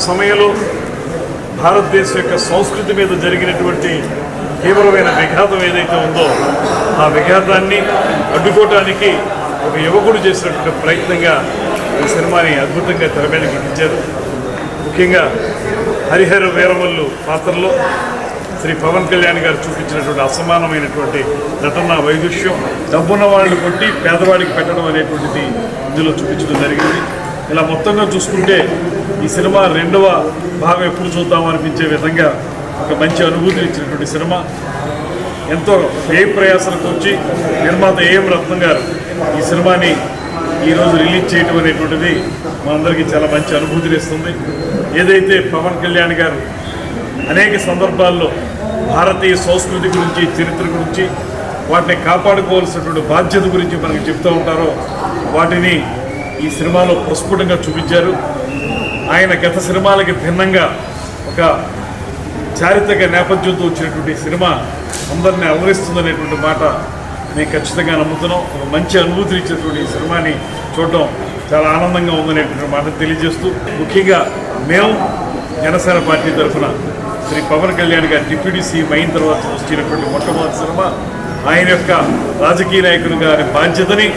సమయంలో భారతదేశం యొక్క సంస్కృతి మీద జరిగినటువంటి తీవ్రమైన విఘాతం ఏదైతే ఉందో ఆ విఘాతాన్ని అడ్డుకోవటానికి ఒక యువకుడు చేసినటువంటి ప్రయత్నంగా ఈ సినిమాని అద్భుతంగా తెర మీదకి ఎక్కించారు. ముఖ్యంగా హరిహర వీరమల్లు పాత్రలో శ్రీ పవన్ కళ్యాణ్ గారు చూపించినటువంటి అసమానమైనటువంటి నటన వైదుష్యం, డబ్బున్న వాళ్ళని కొట్టి పేదవాడికి పెట్టడం అనేటువంటిది ఇందులో చూపించడం జరిగింది. ఇలా మొత్తంగా చూసుకుంటే ఈ సినిమా రెండవ భాగం ఎప్పుడు చూద్దాం అనిపించే విధంగా ఒక మంచి అనుభూతిని ఇచ్చినటువంటి సినిమా. ఎంతో వ్యయ ప్రయాసాలకు వచ్చి నిర్మాత ఏఎం రత్నం గారు ఈ సినిమాని ఈరోజు రిలీజ్ చేయడం అనేటువంటిది మనందరికీ చాలా మంచి అనుభూతిని ఇస్తుంది. ఏదైతే పవన్ కళ్యాణ్ గారు అనేక సందర్భాల్లో భారతీయ సంస్కృతి గురించి, చరిత్ర గురించి, వాటిని కాపాడుకోవాల్సినటువంటి బాధ్యత గురించి మనకు చెప్తూ ఉంటారో వాటిని ఈ సినిమాలో ప్రస్ఫుటంగా చూపించారు. ఆయన గత సినిమాలకి భిన్నంగా ఒక చారిత్రక నేపథ్యంతో వచ్చినటువంటి సినిమా అందరినీ అలరిస్తుందనేటువంటి మాట మేము ఖచ్చితంగా నమ్ముతున్నాం. ఒక మంచి అనుభూతిని ఇచ్చినటువంటి ఈ సినిమాని చూడటం చాలా ఆనందంగా ఉందనేటువంటి మాట తెలియజేస్తూ, ముఖ్యంగా మేము జనసేన పార్టీ తరఫున శ్రీ పవన్ కళ్యాణ్ గారు డిప్యూటీ సీఎం అయిన తర్వాత వచ్చినటువంటి మొట్టమొదటి సినిమా, ఆయన యొక్క రాజకీయ నాయకునిగా బాధ్యతని,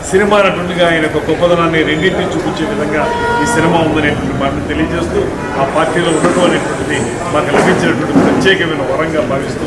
సినిమా నటునిగా ఆయన యొక్క గొప్పదనాన్ని రెండింటినీ చూపించే విధంగా ఈ సినిమా ఉందనేటువంటి మాటను తెలియజేస్తూ, ఆ పార్టీలో ఉండటం అనేటువంటిది మాకు లభించినటువంటి ప్రత్యేకమైన వరంగా భావిస్తూ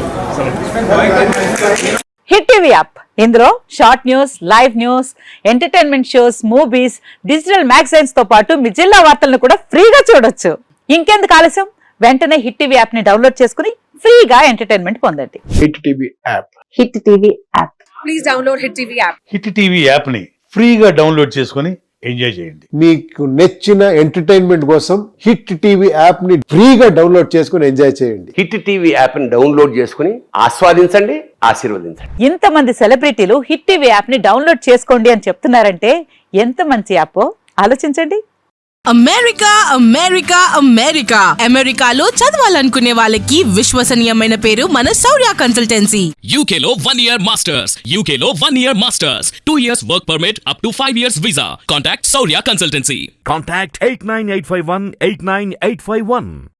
హిట్ టీవీ యాప్, ఇందులో short news, live news, entertainment shows, movies, digital magazines తో పాటు మీ జిల్లా వార్తలను కూడా ఫ్రీగా చూడొచ్చు. ఇంకెందుకు ఆలస్యం, వెంటనే హిట్ టీవీ యాప్ ని డౌన్లోడ్ చేసుకుని ఫ్రీగా ఎంటర్టైన్మెంట్ పొందండి. Hit TV app. Hit TV app. Please download hit TV app. Hit TV app ని ఫ్రీగా డౌన్లోడ్ చేసుకుని ఎంజాయ్ చేయండి. మీకు నచ్చిన ఎంటర్టైన్మెంట్ కోసం హిట్ టీవీ యాప్ ని ఫ్రీగా డౌన్లోడ్ చేసుకుని ఎంజాయ్ చేయండి. హిట్ టీవీ యాప్ ని డౌన్లోడ్ చేసుకుని ఆస్వాదించండి, ఆశీర్వదించండి. ఇంతమంది సెలబ్రిటీలు హిట్ టీవీ యాప్ ని డౌన్లోడ్ చేసుకోండి అని చెప్తున్నారంటే ఎంత మంచి యాప్ ఆలోచించండి. అమెరికా అమెరికా అమెరికా అమెరికాలో చదవాలనుకునే వాళ్ళకి విశ్వసనీయమైన పేరు మన శౌర్య కన్సల్టెన్సీ. UK లో 1 year masters, UK లో 1 year masters, 2 years work permit up to 5 years visa. Contact Saurya Consultancy. Contact 89851 89851.